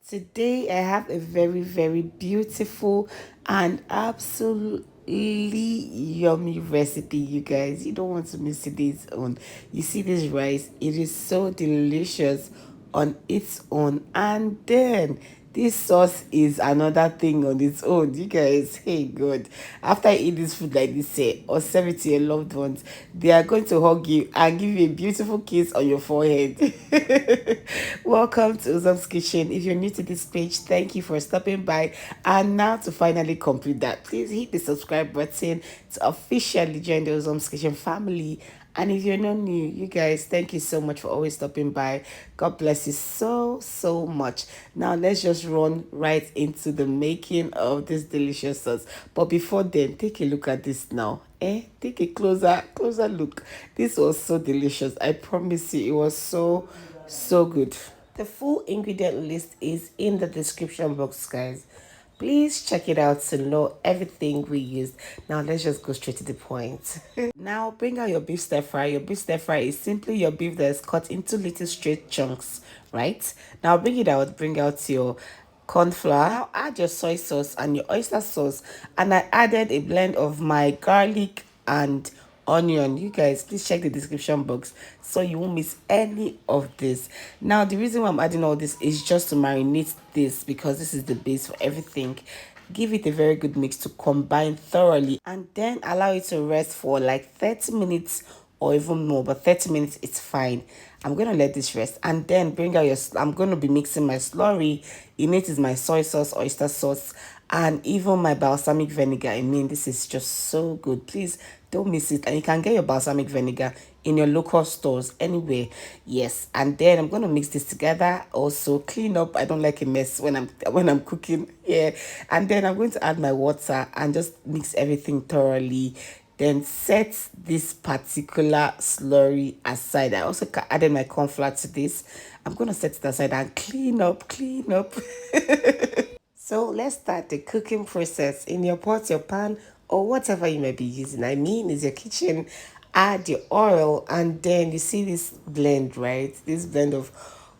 Today I have a very beautiful and absolutely yummy recipe, you guys. You don't want to miss today's own. You see this rice, it is so delicious on its own, and then this sauce is another thing on its own, you guys. Hey god, after you eat this food like this, say, or serve it to your loved ones, they are going to hug you and give you a beautiful kiss on your forehead. Welcome to Uzom's Kitchen. If you're new to this page, thank you for stopping by. And now to finally complete that, please hit the subscribe button to officially join the Uzom's Kitchen family. And if you're not new, you guys, thank you so much for always stopping by. God bless you so much. Now let's just run right into the making of this delicious sauce. But before then, take a look at this now. Take a closer look. This was so delicious. I promise you, it was so good. The full ingredient list is in the description box, guys. Please check it out to know everything we used. Now let's just go straight to the point. Now bring out your beef stir fry. Your beef stir fry is simply your beef that is cut into little straight chunks, right? Now bring it out. Bring out your corn flour. Now add your soy sauce and your oyster sauce. And I added a blend of my garlic and onion. You guys, please check the description box so you won't miss any of this. Now the reason why I'm adding all this is just to marinate this, because this is the base for everything. Give it a very good mix to combine thoroughly, and then allow it to rest for like 30 minutes or even more, but 30 minutes it's fine. I'm gonna let this rest and then bring out your, I'm gonna be mixing my slurry. In it is my soy sauce, oyster sauce, and even my balsamic vinegar. I mean, this is just so good. Please don't miss it. And you can get your balsamic vinegar in your local stores anywhere. Yes, and then I'm gonna mix this together. Also clean up, I don't like a mess when I'm cooking. Yeah, and then I'm going to add my water and just mix everything thoroughly, then set this particular slurry aside. I also added my corn flour to this. I'm going to set it aside and clean up. So let's start the cooking process. In your pot, your pan, or whatever you may be using. I mean, it's your kitchen. Add your oil, and then you see this blend, right? This blend of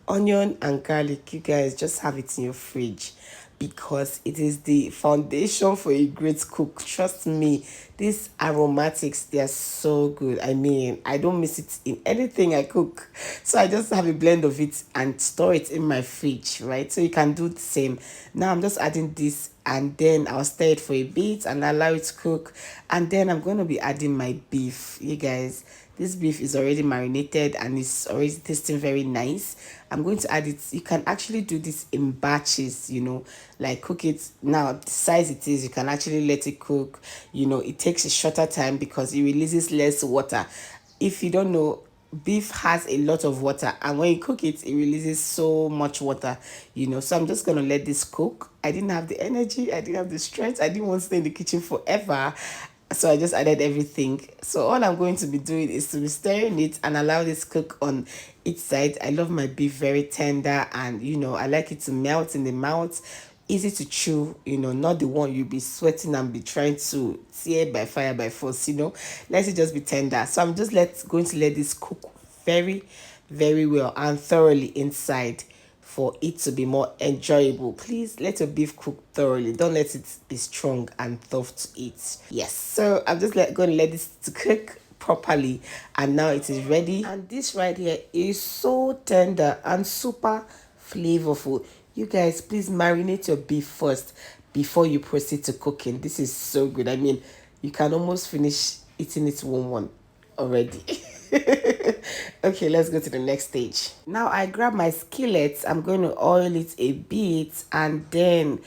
onion and garlic. You guys just have it in your fridge, because it is the foundation for a great cook. Trust me, these aromatics, they are so good. I mean, I don't miss it in anything I cook. So I just have a blend of it and store it in my fridge, right? So you can do the same. Now I'm just adding this, and then I'll stir it for a bit and allow it to cook. And then I'm going to be adding my beef, you guys. This beef is already marinated and it's already tasting very nice. I'm going to add it. You can actually do this in batches, like cook it. Now the size it is, you can actually let it cook. It takes a shorter time because it releases less water. If you don't know, beef has a lot of water, and when you cook it, it releases so much water. So I'm just gonna let this cook. I didn't have the energy, I didn't have the strength, I didn't want to stay in the kitchen forever, so I just added everything. So all I'm going to be doing is to be stirring it and allow this cook on each side. I love my beef very tender, and I like it to melt in the mouth, easy to chew, not the one you'll be sweating and be trying to tear by fire by force. Let it just be tender. So I'm just going to let this cook very well and thoroughly inside for it to be more enjoyable. Please let your beef cook thoroughly. Don't let it be strong and tough to eat. Yes, so I'm just going to let this to cook properly, and now it is ready. And this right here is so tender and super flavorful. You guys, please marinate your beef first before you proceed to cooking. This is so good. I mean, you can almost finish eating it one already. Okay, let's go to the next stage. Now I grab my skillet. I'm going to oil it a bit and then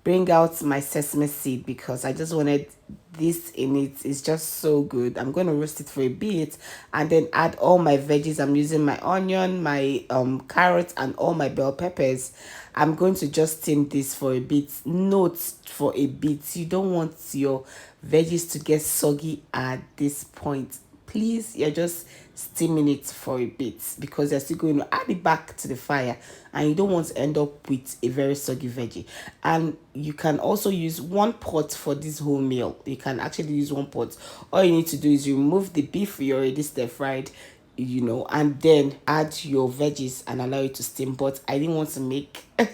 bring out my sesame seed, because I just wanted this in it. It's just so good. I'm going to roast it for a bit and then add all my veggies. I'm using my onion, my carrots, and all my bell peppers. I'm going to just steam this for a bit. Note, for a bit. You don't want your veggies to get soggy at this point. Please, you're just steaming it for a bit, because you're still going to add it back to the fire, and you don't want to end up with a very soggy veggie. And you can also use one pot for this whole meal. You can actually use one pot. All you need to do is remove the beef you already stir fried, you know, and then add your veggies and allow it to steam. But I didn't want to make I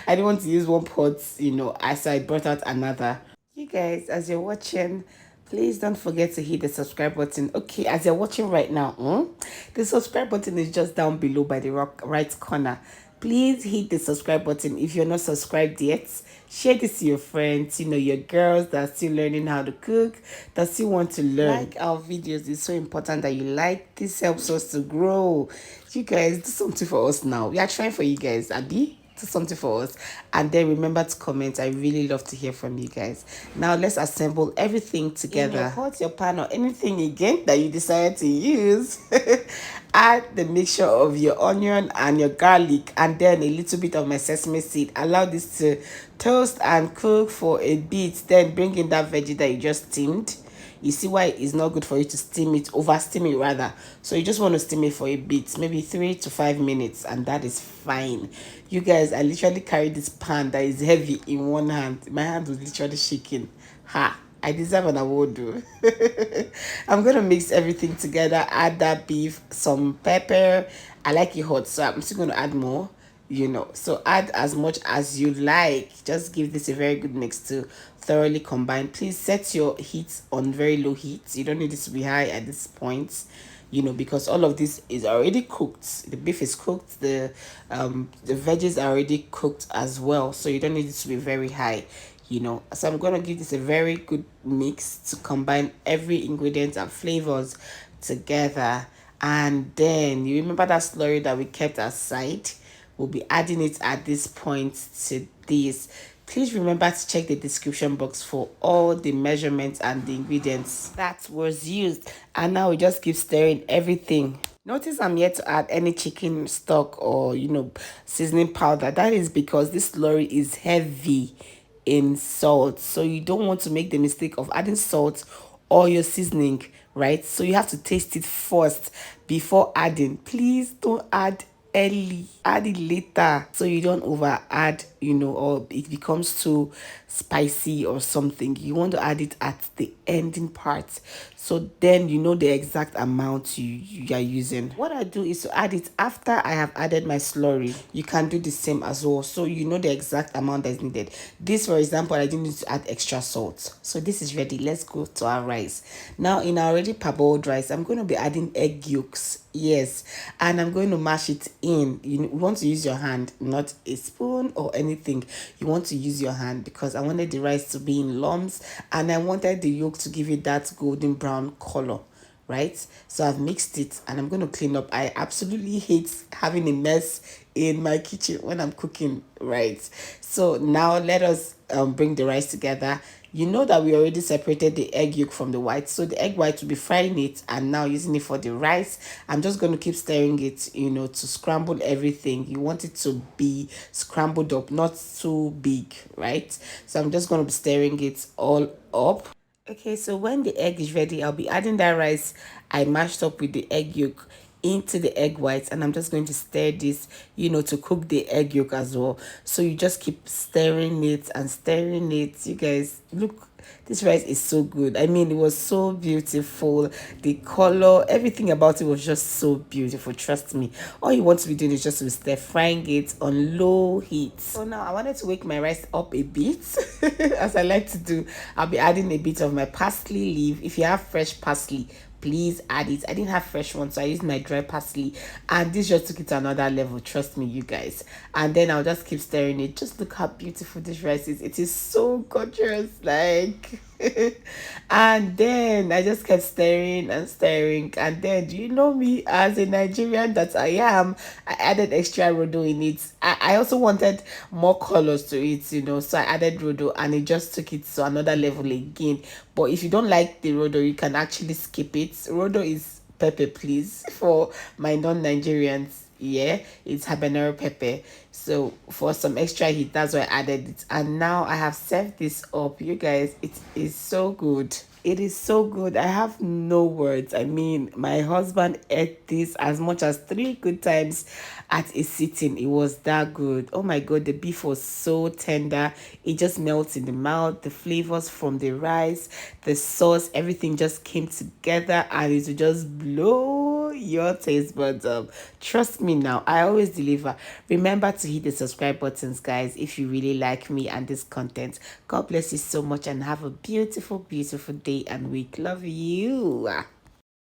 didn't want to use one pot, you know, as I brought out another. You guys, as you're watching, please don't forget to hit the subscribe button. Okay, as you're watching right now, the subscribe button is just down below by the right corner. Please hit the subscribe button if you're not subscribed yet. Share this to your friends, you know, your girls that are still learning how to cook, that still want to learn. Like our videos. It's so important that you like. This helps us to grow. You guys, do something for us now. We are trying for you guys, Abby. Do something for us, and then remember to comment. I really love to hear from you guys. Now let's assemble everything together. In your pot, your pan, or anything again that you decide to use. Add the mixture of your onion and your garlic, and then a little bit of my sesame seed. Allow this to toast and cook for a bit. Then bring in that veggie that you just steamed. You see why it's not good for you to steam it, over steam it rather. So you just want to steam it for a bit, maybe 3 to 5 minutes, and that is fine. You guys, I literally carried this pan that is heavy in one hand. My hand was literally shaking. Ha, I deserve an award though. I'm gonna mix everything together, add that beef, some pepper. I like it hot, so I'm still gonna add more, you know. So add as much as you like. Just give this a very good mix to thoroughly combine. Please set your heat on very low heat. You don't need it to be high at this point, you know, because all of this is already cooked. The beef is cooked, the veggies are already cooked as well, so you don't need it to be very high, you know. So I'm gonna give this a very good mix to combine every ingredient and flavors together. And then you remember that slurry that we kept aside, we'll be adding it at this point to this. Please remember to check the description box for all the measurements and the ingredients that was used. And now we just keep stirring everything. Notice I'm yet to add any chicken stock or, you know, seasoning powder. That is because this slurry is heavy in salt, so you don't want to make the mistake of adding salt or your seasoning, right? So you have to taste it first before adding. Please don't add early, add it later, so you don't over add, you know, or it becomes too spicy or something. You want to add it at the ending part, so then you know the exact amount you are using. What I do is to add it after I have added my slurry. You can do the same as well, so you know the exact amount that's needed. This, for example, I didn't need to add extra salt. So this is ready. Let's go to our rice. Now in our already parboiled rice, I'm going to be adding egg yolks. Yes, and I'm going to mash it in. You want to use your hand, not a spoon or anything. You want to use your hand because I wanted the rice to be in lumps, and I wanted the yolk to give it that golden brown color, right? So I've mixed it and I'm going to clean up. I absolutely hate having a mess in my kitchen when I'm cooking, right? So now let us bring the rice together. You know that we already separated the egg yolk from the white, so the egg white will be frying it and now using it for the rice. I'm just going to keep stirring it, you know, to scramble everything. You want it to be scrambled up, not too big, right? So I'm just going to be stirring it all up. Okay, so when the egg is ready, I'll be adding that rice I mashed up with the egg yolk into the egg whites, and I'm just going to stir this, you know, to cook the egg yolk as well. So you just keep stirring it and stirring it. You guys, look, this rice is so good. I mean, it was so beautiful. The color, everything about it was just so beautiful. Trust me. All you want to be doing is just to stir frying it on low heat. So now I wanted to wake my rice up a bit, as I like to do. I'll be adding a bit of my parsley leaf. If you have fresh parsley, please add it. I didn't have fresh ones, so I used my dry parsley, and this just took it to another level. Trust me, you guys. And then I'll just keep stirring it. Just look how beautiful this rice is. It is so gorgeous, like. And then I just kept stirring and stirring, and then, do you know me, as a Nigerian that I am, I added extra rodo in it. I also wanted more colors to it, you know, so I added rodo, and it just took it to another level again. But if you don't like the rodo, you can actually skip it. Rodo is pepper, please, for my non-Nigerians. Yeah, it's habanero pepper. So for some extra heat, that's why I added it. And now I have served this up. You guys, it is so good. It is so good. I have no words. I mean, my husband ate this as much as 3 good times at a sitting. It was that good. Oh my god, the beef was so tender. It just melts in the mouth. The flavors from the rice, the sauce, everything just came together, and it just blow your taste buds up. Trust me now, I always deliver. Remember to hit the subscribe buttons, guys, if you really like me and this content. God bless you so much and have a beautiful, beautiful day and week. Love you.